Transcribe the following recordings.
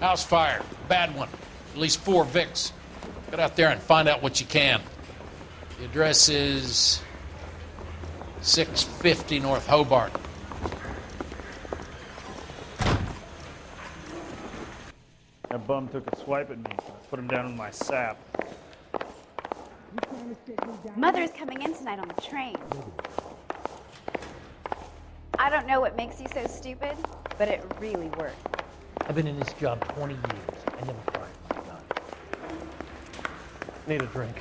House fire. Bad one. At least 4 Vicks. Get out there and find out what you can. The address is 650 North Hobart. That bum took a swipe at me, so I put him down in my sap. Mother's coming in tonight on the train. I don't know what makes you so stupid, but it really works. I've been in this job 20 years. I never fired my gun. Need a drink.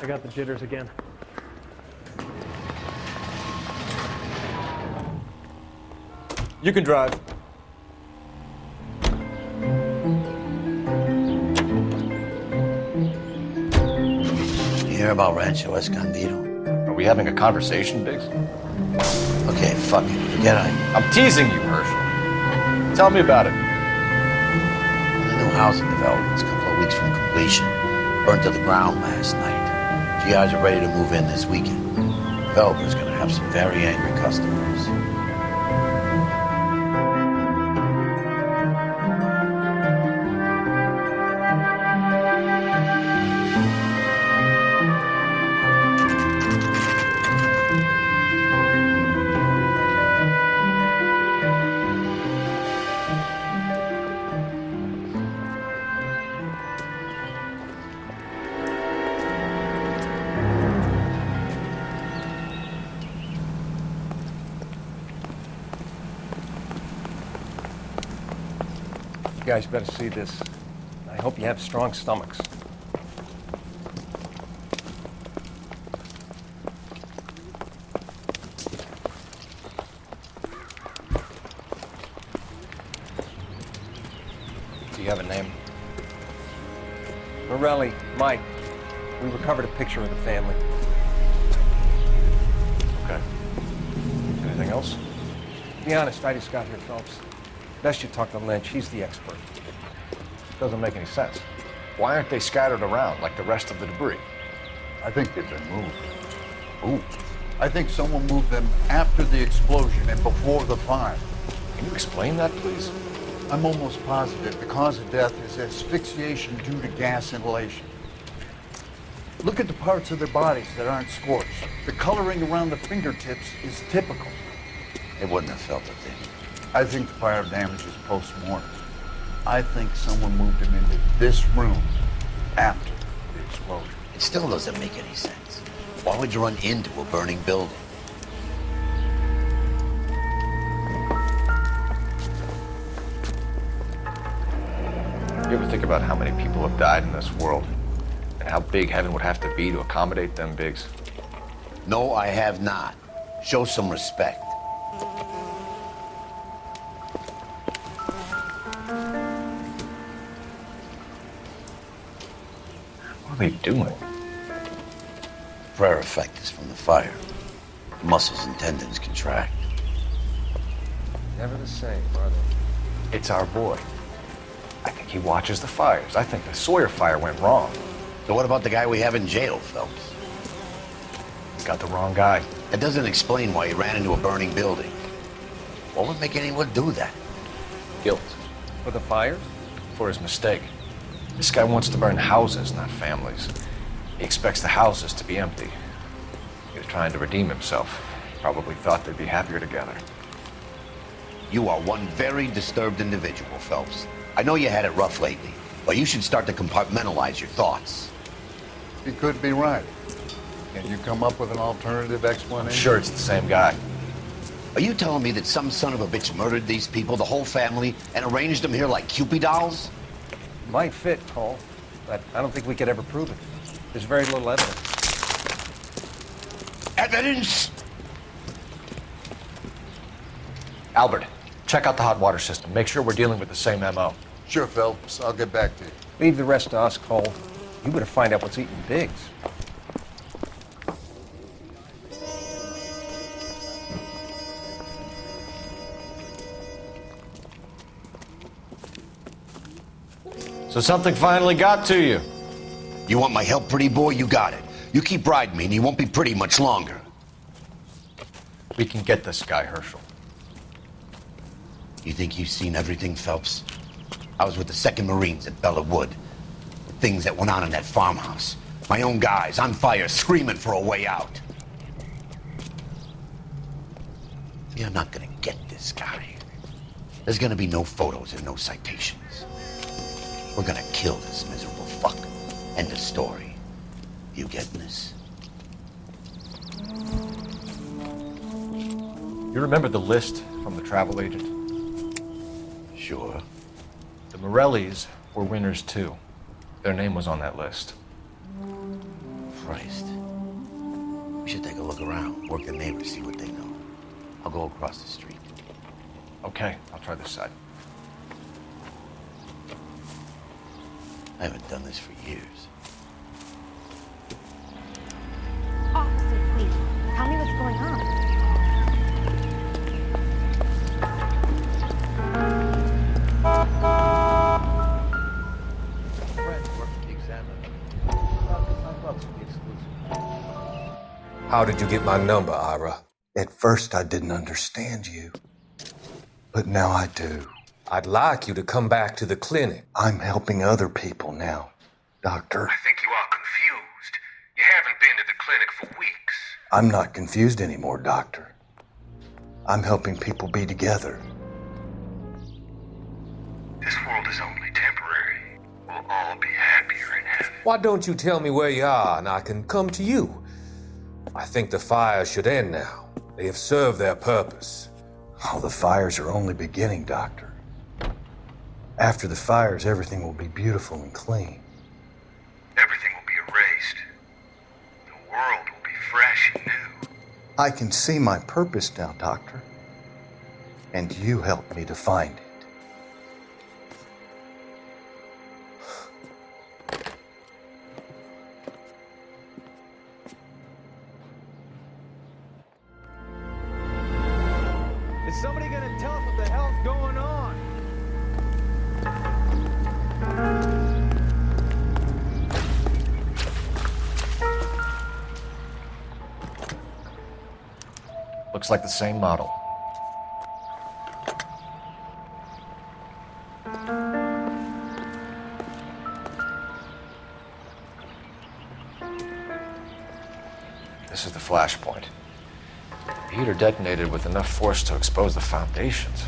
I got the jitters again. You can drive. You hear about Rancho Escondido? Are we having a conversation, Biggs? Okay, fuck it. Forget I'm teasing you, Herschel. Tell me about it. The new housing development's a couple of weeks from completion. Burnt to the ground last night. GIs are ready to move in this weekend. The developer's gonna have some very angry customers. You guys better see this. I hope you have strong stomachs. Do you have a name? Morelli, Mike. We recovered a picture of the family. Okay. Anything else? To be honest, I just got here, Phelps. Best you talk to Lynch. He's the expert. Doesn't make any sense. Why aren't they scattered around like the rest of the debris? I think they've been moved. Ooh. I think someone moved them after the explosion and before the fire. Can you explain that, please? I'm almost positive the cause of death is asphyxiation due to gas inhalation. Look at the parts of their bodies that aren't scorched. The coloring around the fingertips is typical. They wouldn't have felt a thing. I think the fire damage is post-mortem. I think someone moved him into this room after the explosion. It still doesn't make any sense. Why would you run into a burning building? You ever think about how many people have died in this world? And how big heaven would have to be to accommodate them, Biggs? No, I have not. Show some respect. What are they doing? Prayer effect is from the fire. The muscles and tendons contract. Never the same, are they? It's our boy. I think he watches the fires. I think the Sawyer fire went wrong. So what about the guy we have in jail, Phelps? Got the wrong guy. That doesn't explain why he ran into a burning building. What would make anyone do that? Guilt. For the fires? For his mistake. This guy wants to burn houses, not families. He expects the houses to be empty. He was trying to redeem himself. Probably thought they'd be happier together. You are one very disturbed individual, Phelps. I know you had it rough lately, but you should start to compartmentalize your thoughts. He could be right. Can you come up with an alternative explanation? I'm sure it's the same guy. Are you telling me that some son of a bitch murdered these people, the whole family, and arranged them here like Cupid dolls? Might fit, Cole, but I don't think we could ever prove it. There's very little evidence. Evidence? Albert, check out the hot water system. Make sure we're dealing with the same MO. Sure, Phelps. I'll get back to you. Leave the rest to us, Cole. You better find out what's eating Biggs. So something finally got to you. You want my help, pretty boy? You got it. You keep riding me and you won't be pretty much longer. We can get this guy, Herschel. You think you've seen everything, Phelps? I was with the 2nd Marines at Bella Wood. The things that went on in that farmhouse. My own guys on fire, screaming for a way out. You're not gonna get this guy. There's gonna be no photos and no citations. We're gonna kill this miserable fuck. End of story. You getting this? You remember the list from the travel agent? Sure. The Morellis were winners too. Their name was on that list. Christ. We should take a look around, work the neighbors, see what they know. I'll go across the street. Okay, I'll try this side. I haven't done this for years. Officer, please, tell me what's going on. How did you get my number, Ira? At first, I didn't understand you, but now I do. I'd like you to come back to the clinic. I'm helping other people now, Doctor. I think you are confused. You haven't been to the clinic for weeks. I'm not confused anymore, Doctor. I'm helping people be together. This world is only temporary. We'll all be happier in heaven. Why don't you tell me where you are and I can come to you? I think the fires should end now. They have served their purpose. Oh, the fires are only beginning, Doctor. After the fires, everything will be beautiful and clean. Everything will be erased. The world will be fresh and new. I can see my purpose now, Doctor. And you helped me to find it. Is somebody gonna tell us what the hell's going on? Looks like the same model. This is the flashpoint. The heater detonated with enough force to expose the foundations.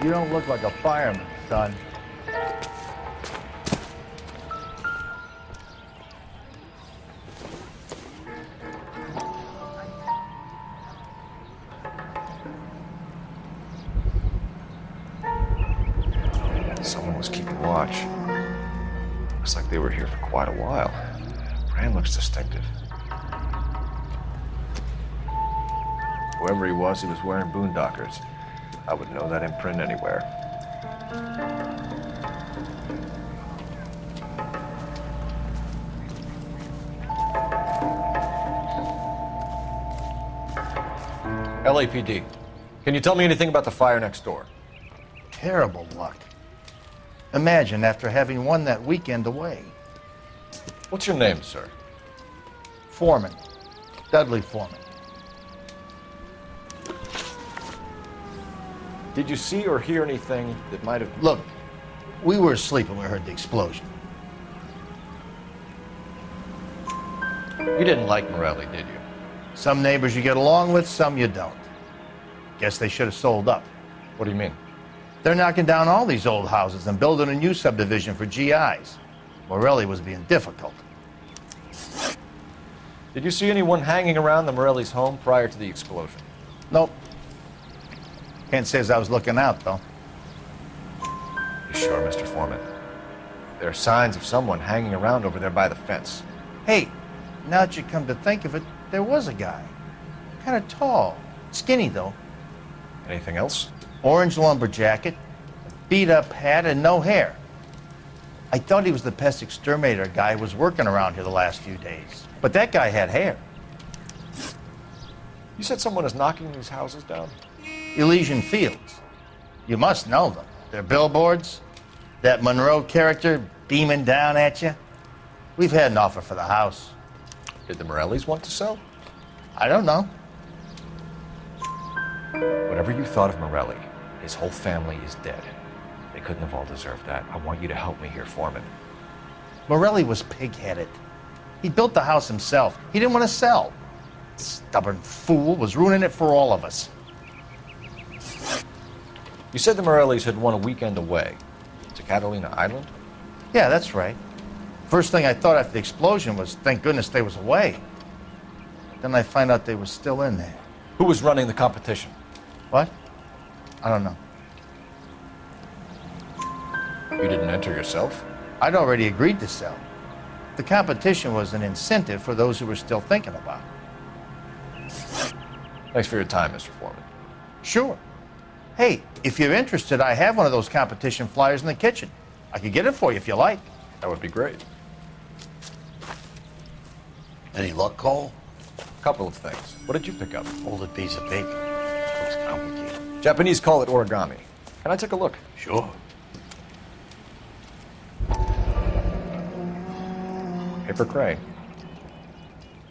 You don't look like a fireman, son. Someone was keeping watch. Looks like they were here for quite a while. Brand looks distinctive. Whoever he was wearing boondockers. I would know that imprint anywhere. LAPD, can you tell me anything about the fire next door? Terrible luck. Imagine after having won that weekend away. What's your name, sir? Forman. Dudley Forman. Did you see or hear anything that might have... Look, we were asleep when we heard the explosion. You didn't like Morelli, did you? Some neighbors you get along with, some you don't. Guess they should have sold up. What do you mean? They're knocking down all these old houses and building a new subdivision for GIs. Morelli was being difficult. Did you see anyone hanging around the Morelli's home prior to the explosion? Nope. Can't say as I was looking out, though. You sure, Mr. Forman? There are signs of someone hanging around over there by the fence. Hey, now that you come to think of it, there was a guy. Kind of tall. Skinny, though. Anything else? Orange lumber jacket, a beat-up hat, and no hair. I thought he was the pest exterminator guy who was working around here the last few days. But that guy had hair. You said someone is knocking these houses down? Elysian Fields. You must know them. They're billboards. That Monroe character beaming down at you? We've had an offer for the house. Did the Morellis want to sell? I don't know. Whatever you thought of Morelli, his whole family is dead. They couldn't have all deserved that. I want you to help me here, Forman. Morelli was pig-headed. He built the house himself. He didn't want to sell. Stubborn fool was ruining it for all of us. You said the Morellis had won a weekend away to Catalina Island? Yeah, that's right. First thing I thought after the explosion was, thank goodness they was away. Then I find out they were still in there. Who was running the competition? What? I don't know. You didn't enter yourself? I'd already agreed to sell. The competition was an incentive for those who were still thinking about it. Thanks for your time, Mr. Forman. Sure. Hey, if you're interested, I have one of those competition flyers in the kitchen. I could get it for you if you like. That would be great. Any luck, Cole? A couple of things. What did you pick up? Folded piece of paper. Looks complicated. Japanese call it origami. Can I take a look? Sure. Paper crane.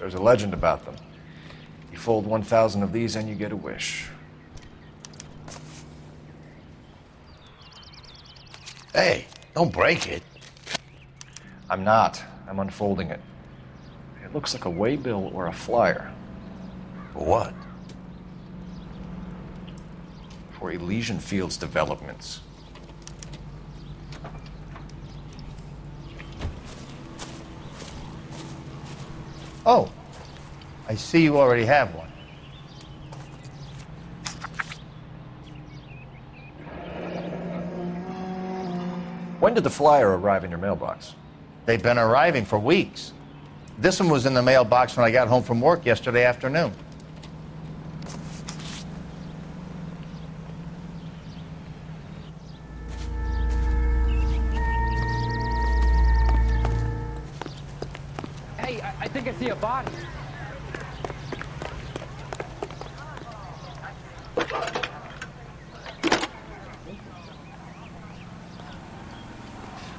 There's a legend about them. You fold 1,000 of these and you get a wish. Hey, don't break it. I'm not. I'm unfolding it. It looks like a waybill or a flyer. For what? For Elysian Fields Developments. Oh, I see you already have one. When did the flyer arrive in your mailbox? They've been arriving for weeks. This one was in the mailbox when I got home from work yesterday afternoon. Hey, I think I see a body.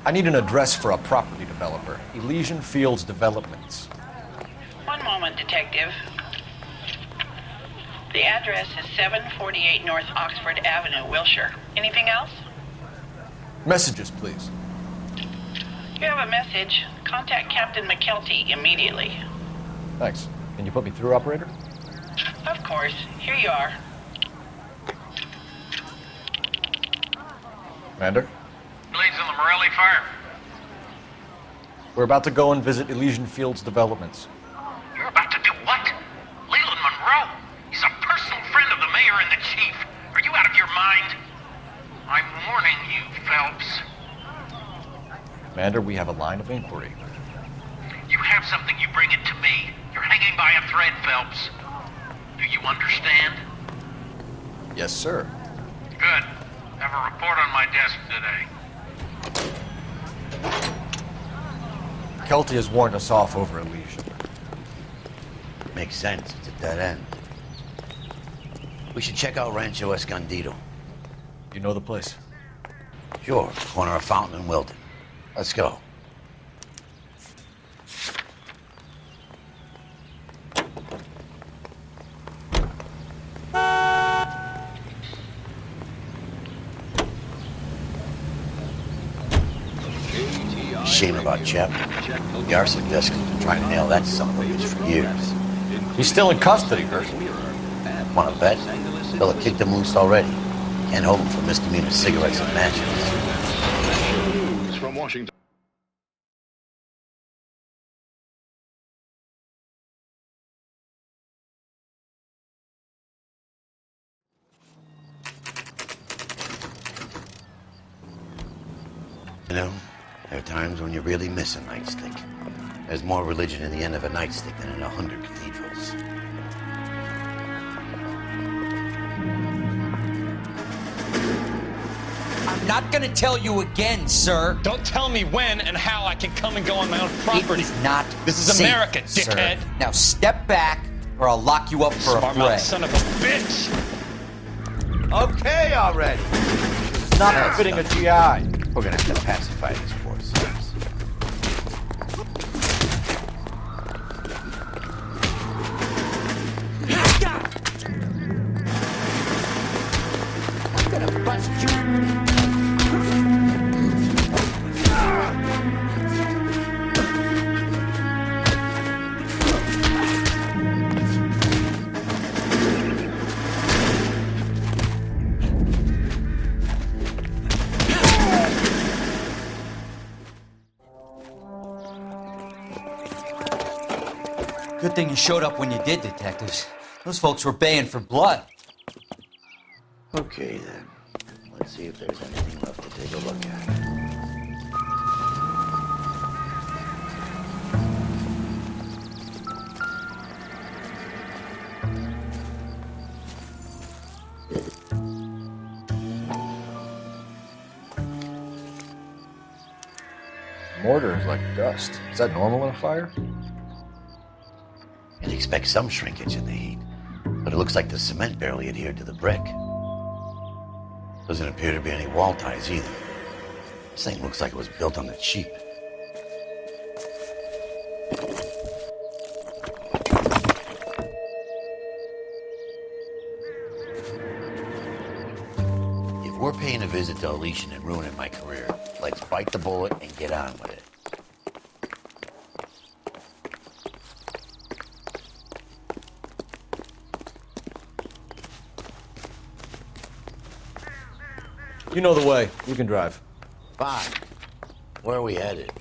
I need an address for a property developer. Elysian Fields Developments. One moment, Detective. The address is 748 North Oxford Avenue, Wilshire. Anything else? Messages, please. You have a message. Contact Captain McKelty immediately. Thanks. Can you put me through, operator? Of course. Here you are. Commander? Blades on the Morelli Fire. We're about to go and visit Elysian Fields Developments. You're about to do what? Leland Monroe. He's a personal friend of the mayor and the chief. Are you out of your mind? I'm warning you, Phelps. Commander, we have a line of inquiry. You have something, you bring it to me. You're hanging by a thread, Phelps. Do you understand? Yes, sir. Good. Have a report on my desk today. Kelty has warned us off over Elysian. Makes sense. It's a dead end. We should check out Rancho Escondido. You know the place? Sure. Corner of Fountain and Wilton. Let's go. Shame about Chap. The arsenic desk has been trying to nail that son of a bitch for years. He's still in custody, Gerson. Want to bet? They'll have kicked him loose already. Can't hold him for misdemeanor cigarettes and matches. News from Washington. You know, there are times when you really miss a nightstick. There's more religion in the end of a nightstick than in 100 cathedrals. I'm not gonna tell you again, sir. Don't tell me when and how I can come and go on my own property. It is not This is safe, America, dickhead. Sir. Now step back, or I'll lock you up for a Smart mouth fray. son of a bitch. Okay already. Not befitting a GI. We're gonna have to pacify these forces. I'm gonna bust you. Good thing you showed up when you did, detectives. Those folks were baying for blood. Okay, then. Let's see if there's anything left to take a look at. Mortar is like dust. Is that normal in a fire? You'd expect some shrinkage in the heat, but it looks like the cement barely adhered to the brick. Doesn't appear to be any wall ties either. This thing looks like it was built on the cheap. If we're paying a visit to Elysian and ruining my career, let's bite the bullet and get on with it. You know the way. You can drive. Fine. Where are we headed?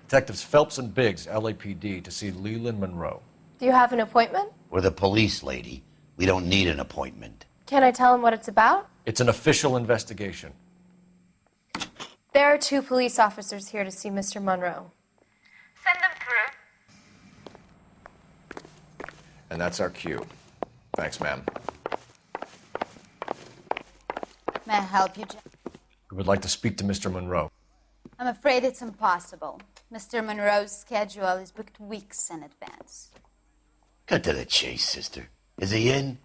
Detectives Phelps and Biggs, LAPD, to see Leland Monroe. Do you have an appointment? We're the police, lady. We don't need an appointment. Can I tell him what it's about? It's an official investigation. There are 2 police officers here to see Mr. Monroe. Send them through. And that's our cue. Thanks, ma'am. May I help you, Jack? We would like to speak to Mr. Monroe. I'm afraid it's impossible. Mr. Monroe's schedule is booked weeks in advance. Cut to the chase, sister. Is he in?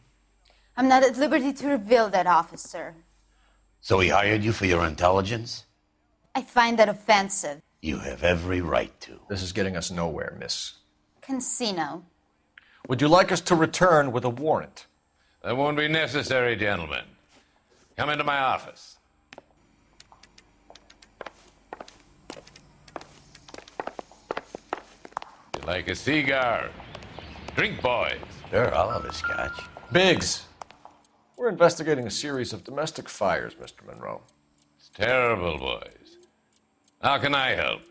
I'm not at liberty to reveal that, officer. So he hired you for your intelligence? I find that offensive. You have every right to. This is getting us nowhere, miss. Casino. Would you like us to return with a warrant? That won't be necessary, gentlemen. Come into my office. You like a cigar? Drink, boys. Sure, I'll have a scotch. Biggs, we're investigating a series of domestic fires, Mr. Monroe. It's terrible, boys. How can I help?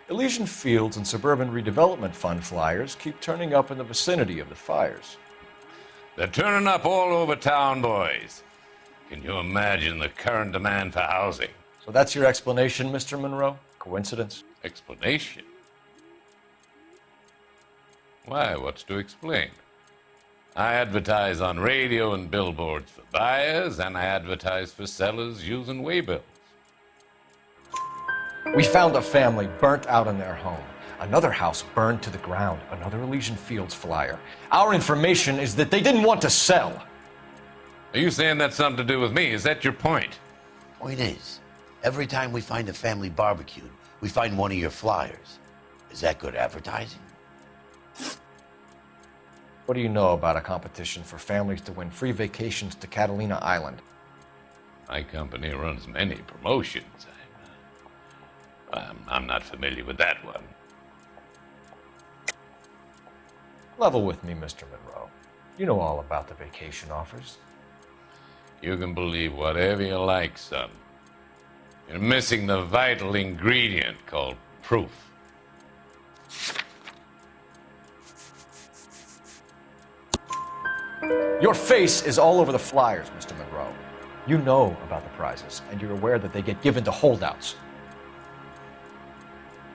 Elysian Fields and Suburban Redevelopment Fund flyers keep turning up in the vicinity of the fires. They're turning up all over town, boys. Can you imagine the current demand for housing? So that's your explanation, Mr. Monroe? Coincidence? Explanation? Why, what's to explain? I advertise on radio and billboards for buyers, and I advertise for sellers using waybills. We found a family burnt out in their home. Another house burned to the ground. Another Elysian Fields flyer. Our information is that they didn't want to sell. Are you saying that's something to do with me? Is that your point? Point is, every time we find a family barbecued, we find one of your flyers. Is that good advertising? What do you know about a competition for families to win free vacations to Catalina Island? My company runs many promotions. I'm not familiar with that one. Level with me, Mr. Monroe. You know all about the vacation offers. You can believe whatever you like, son. You're missing the vital ingredient called proof. Your face is all over the flyers, Mr. Monroe. You know about the prizes, and you're aware that they get given to holdouts.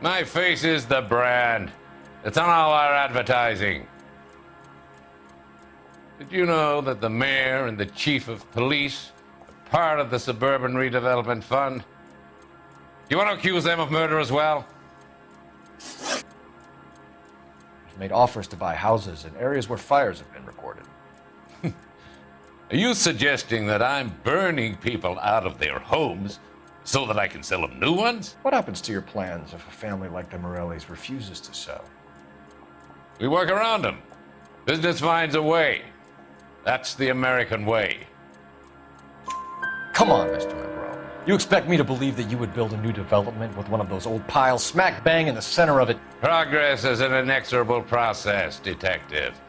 My face is the brand. It's on all our advertising. Did you know that the mayor and the chief of police are part of the Suburban Redevelopment Fund? You want to accuse them of murder as well? You've made offers to buy houses in areas where fires have been recorded. Are you suggesting that I'm burning people out of their homes so that I can sell them new ones? What happens to your plans if a family like the Morellis refuses to sell? We work around them. Business finds a way. That's the American way. Come on, Mr. Monroe. You expect me to believe that you would build a new development with one of those old piles smack bang in the center of it? Progress is an inexorable process, Detective.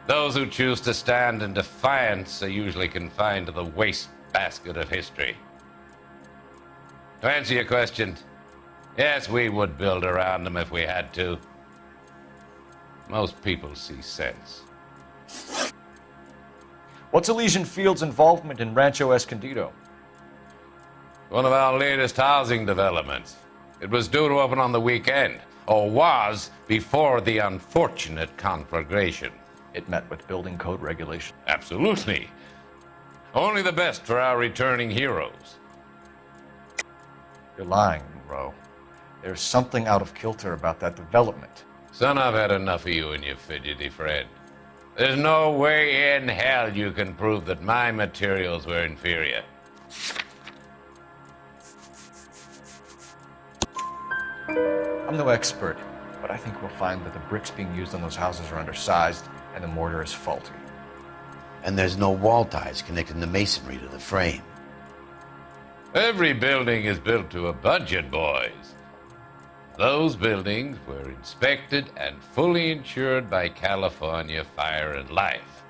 Those who choose to stand in defiance are usually confined to the wastebasket of history. To answer your question, yes, we would build around them if we had to. Most people see sense. What's Elysian Fields' involvement in Rancho Escondido? One of our latest housing developments. It was due to open on the weekend, or was before the unfortunate conflagration. It met with building code regulations. Absolutely. Only the best for our returning heroes. You're lying, Monroe. There's something out of kilter about that development. Son, I've had enough of you and your fidgety friend. There's no way in hell you can prove that my materials were inferior. I'm no expert, but I think we'll find that the bricks being used on those houses are undersized and the mortar is faulty. And there's no wall ties connecting the masonry to the frame. Every building is built to a budget, boys. Those buildings were inspected and fully insured by California Fire and Life.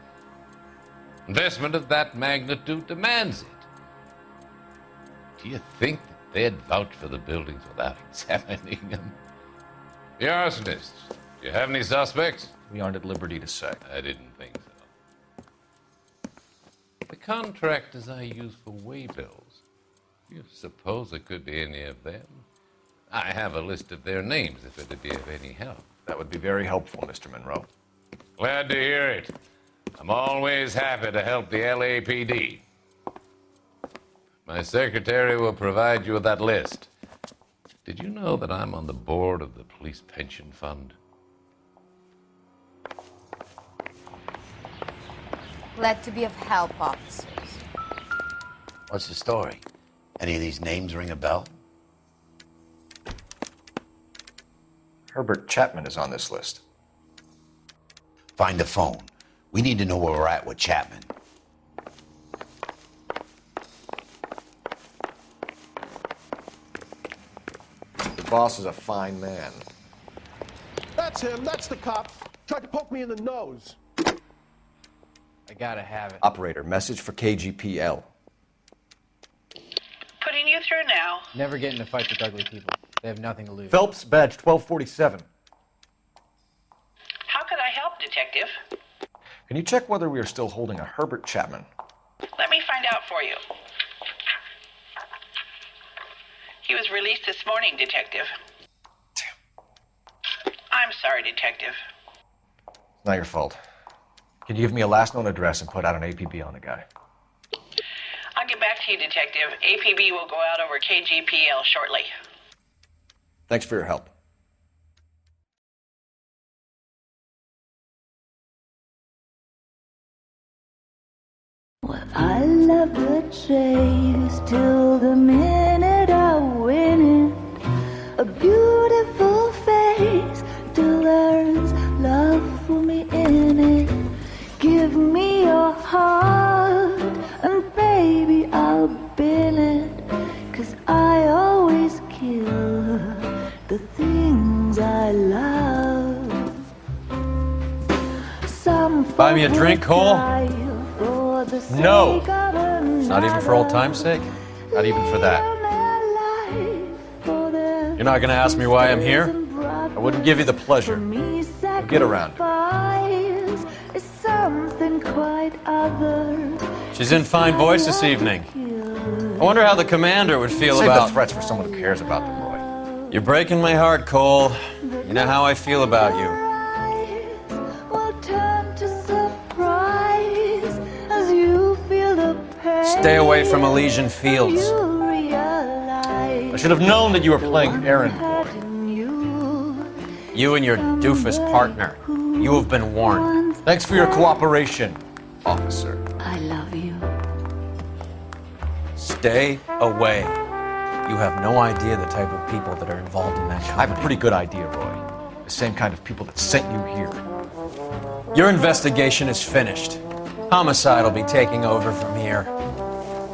Investment of that magnitude demands it. Do you think that they'd vouch for the buildings without examining them? The arsonists, do you have any suspects? We aren't at liberty to say. I didn't think so. The contractors I use for waybills, do you suppose it could be any of them? I have a list of their names if it'd be of any help. That would be very helpful, Mr. Monroe. Glad to hear it. I'm always happy to help the LAPD. My secretary will provide you with that list. Did you know that I'm on the board of the police pension fund? Glad to be of help, officers. What's the story? Any of these names ring a bell? Herbert Chapman is on this list. Find the phone. We need to know where we're at with Chapman. The boss is a fine man. That's him. That's the cop. Tried to poke me in the nose. I gotta have it. Operator, message for KGPL. Putting you through now. Never get into fights with ugly people. They have nothing to lose. Phelps, badge 1247. How could I help, Detective? Can you check whether we are still holding a Herbert Chapman? Let me find out for you. He was released this morning, Detective. Damn. I'm sorry, Detective. It's not your fault. Can you give me a last known address and put out an APB on the guy? I'll get back to you, Detective. APB will go out over KGPL shortly. Thanks for your help. Well, I love the chase till the minute I win it. A beautiful face till there's love for me in it. Give me your heart and baby I'll bill it. 'Cause I always kill the things I love. Some Buy me a drink, Cole? for the No. sake of Not even for old time's sake? Not even for that. You're not gonna ask me why I'm here? I wouldn't give you the pleasure. Now get around her. Something quite other. She's in fine voice this evening. I wonder how the commander would feel Save about... the threats for someone who cares about them, Roy. You're breaking my heart, Cole. You know how I feel about you. Stay away from Elysian Fields. I should have known that you were playing errand boy. You and your doofus partner. You have been warned. Thanks for your cooperation, officer. I love you. Stay away. You have no idea the type of people that are involved in that company. I have a pretty good idea, Roy. The same kind of people that sent you here. Your investigation is finished. Homicide will be taking over from here.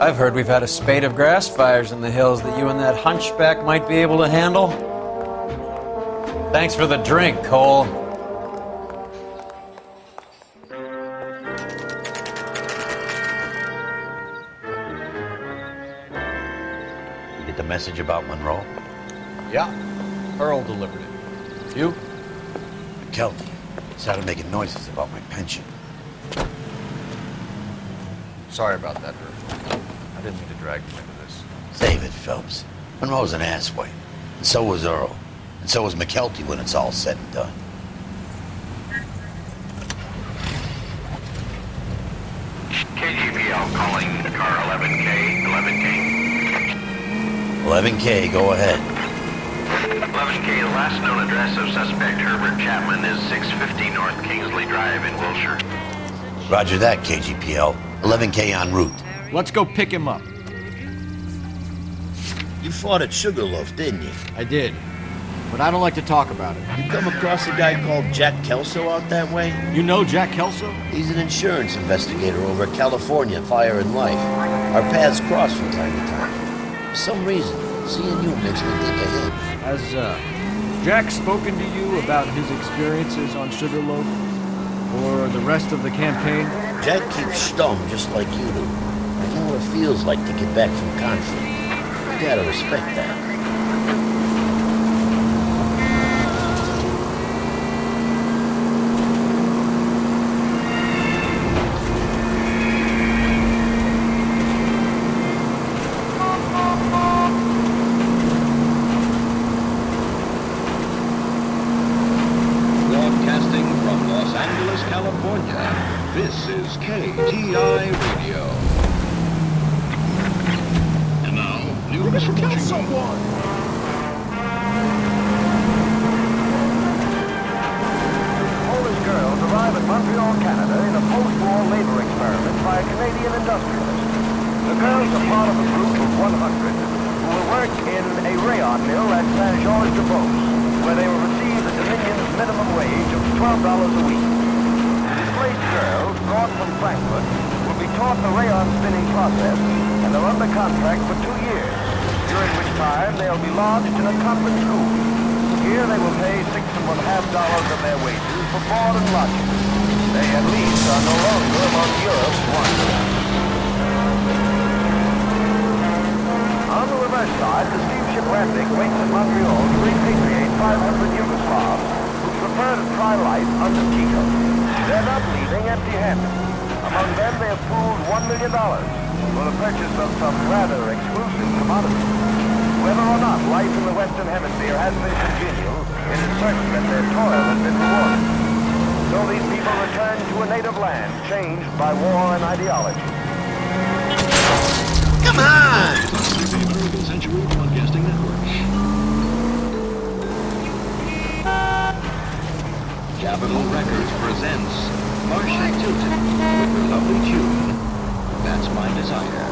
I've heard we've had a spate of grass fires in the hills that you and that hunchback might be able to handle. Thanks for the drink, Cole. You get the message about Monroe? Yeah, Earl delivered it. You? McKelty started making noises about my pension. Sorry about that, Earl. I didn't mean to drag you into this. Save it, Phelps. Monroe's an asswipe. And so was Earl. And so was McKelty when it's all said and done. KGPL calling car 11K. 11K, go ahead. 11K, the last known address of suspect Herbert Chapman is 650 North Kingsley Drive in Wilshire. Roger that, KGPL. 11K en route. Let's go pick him up. You fought at Sugarloaf, didn't you? I did. But I don't like to talk about it. You come across a guy called Jack Kelso out that way? You know Jack Kelso? He's an insurance investigator over at California Fire and Life. Our paths cross from time to time. For some reason, seeing you makes me think of him. Has Jack spoken to you about his experiences on Sugarloaf? Or the rest of the campaign? Jack keeps stum just like you do. I know what it feels like to get back from conflict. You gotta respect that. Broadcasting from Los Angeles, California, this is KTI Radio. And now, news from Washington. Polish girls arrive at Montreal, Canada in a post-war labor experiment by a Canadian industrialist. The girls are part of a group of 100 who will work in a rayon mill at Saint-Georges-de-Beauce, where they will receive the Dominion's minimum wage of $12 a week. Displaced girls, brought from Frankfurt, will be taught the rayon spinning process and are under contract for 2 years, during which time they'll be lodged in a convent school. Here they will pay $6.50 of their wages for board and lodging. They at least are no longer among Europe's wonders. On the reverse side, the steamship Randic waits at Montreal to repatriate 500 Yugoslavs who prefer to try life under Tito. They're not leaving empty-handed. Among them, they have pooled $1 million for the purchase of some rather exclusive commodities. Whether or not life in the Western Hemisphere has been congenial, it is certain that their toil has been rewarded. So these people return to a native land changed by war and ideology. Come on! The American Century Broadcasting Network. Capitol Records presents Marcia Tilton with her lovely tune, That's My Desire.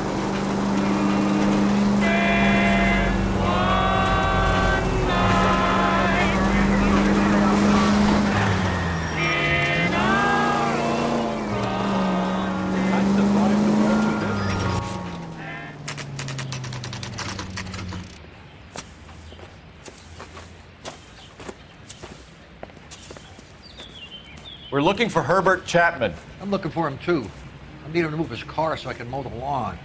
We're looking for Herbert Chapman. I'm looking for him too. I need him to move his car so I can mow the lawn.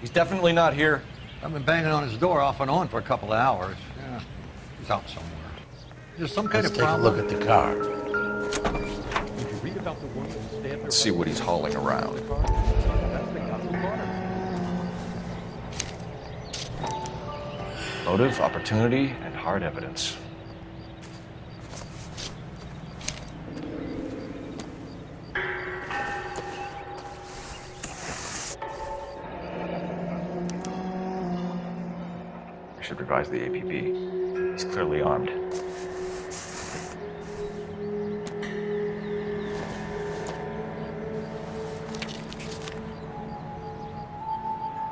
He's definitely not here. I've been banging on his door off and on for a couple of hours. Yeah, he's out somewhere. There's some kind Let's of take a look at the car. Did you read about the woman who stabbed her? Let's see what he's hauling around. That's the cop who caught her. Motive, opportunity, and hard evidence. I should revise the APB. He's clearly armed.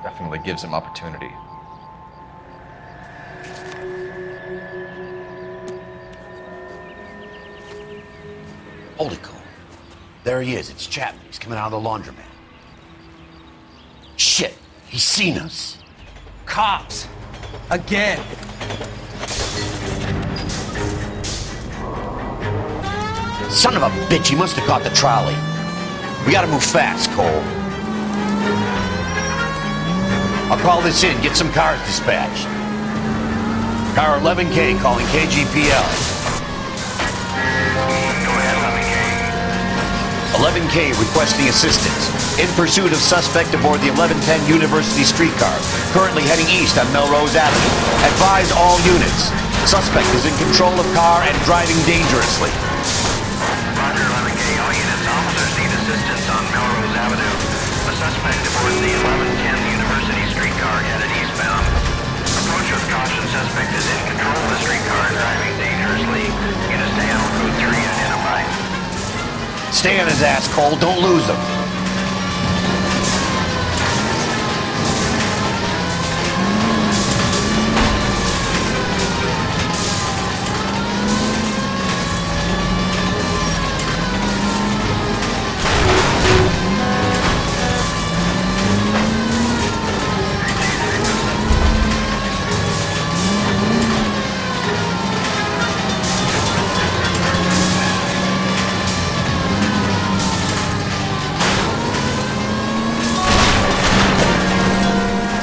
Definitely gives him opportunity. Holy cow. There he is. It's Chapman. He's coming out of the laundromat. Shit. He's seen us. Cops! Again! Son of a bitch. He must have caught the trolley. We gotta move fast, Cole. I'll call this in. Get some cars dispatched. Car 11K calling KGPL. 11K requesting assistance. In pursuit of suspect aboard the 1110 University streetcar, currently heading east on Melrose Avenue. Advise all units. Suspect is in control of car and driving dangerously. Roger, 11K. All units. Officers need assistance on Melrose Avenue. A suspect aboard the 1110 University streetcar headed eastbound. Approach with caution. Suspect is in control of the streetcar and driving dangerously. Units stay on Route 3 identified. Stay on his ass, Cole. Don't lose him.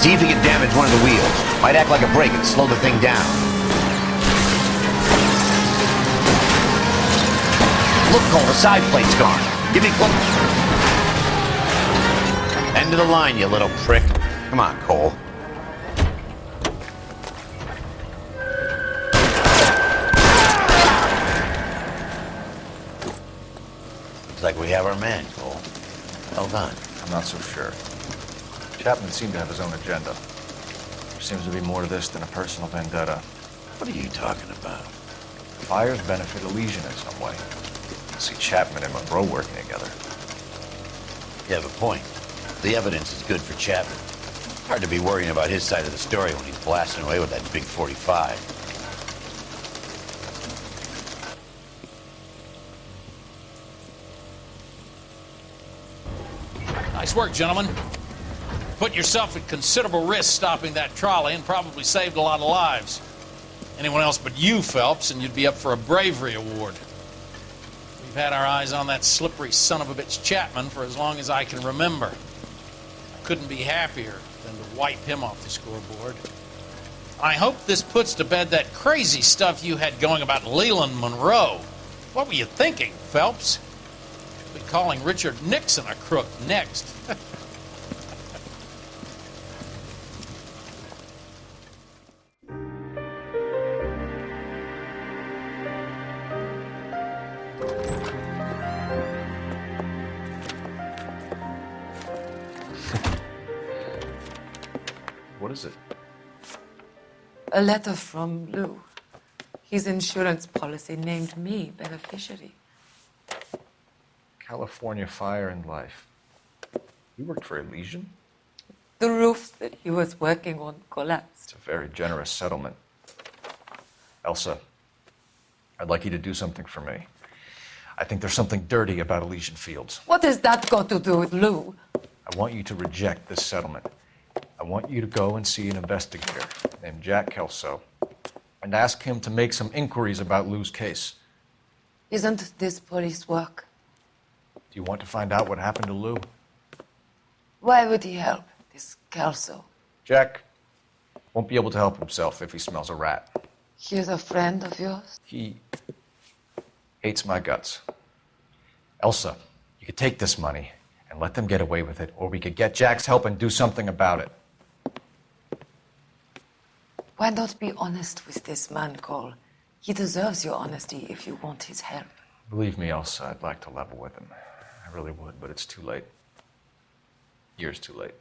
See if he can damage one of the wheels. Might act like a brake and slow the thing down. Look, Cole, the side plate's gone. Give me close. End of the line, you little prick. Come on, Cole. Looks like we have our man, Cole. Well done. I'm not so sure. Chapman seemed to have his own agenda. There seems to be more to this than a personal vendetta. What are you talking about? The fires benefit Elysian in some way. I see Chapman and Monroe working together. You have a point. The evidence is good for Chapman. Hard to be worrying about his side of the story when he's blasting away with that big 45. Nice work, gentlemen. Put yourself at considerable risk stopping that trolley and probably saved a lot of lives. Anyone else but you, Phelps, and you'd be up for a bravery award. We've had our eyes on that slippery son of a bitch Chapman for as long as I can remember. I couldn't be happier than to wipe him off the scoreboard. I hope this puts to bed that crazy stuff you had going about Leland Monroe. What were you thinking, Phelps? You'll be calling Richard Nixon a crook next. What is it? A letter from Lou. His insurance policy named me beneficiary. California Fire and Life. You worked for Elysian? The roof that he was working on collapsed. It's a very generous settlement. Elsa, I'd like you to do something for me. I think there's something dirty about Elysian Fields. What has that got to do with Lou? I want you to reject this settlement. I want you to go and see an investigator named Jack Kelso and ask him to make some inquiries about Lou's case. Isn't this police work? Do you want to find out what happened to Lou? Why would he help, this Kelso? Jack, Won't be able to help himself if he smells a rat. He's a friend of yours? He hates my guts. Elsa, you could take this money and let them get away with it, or we could get Jack's help and do something about it. Why not be honest with this man, Cole? He deserves your honesty if you want his help. Believe me, Elsa, I'd like to level with him. I really would, but it's too late. Years too late.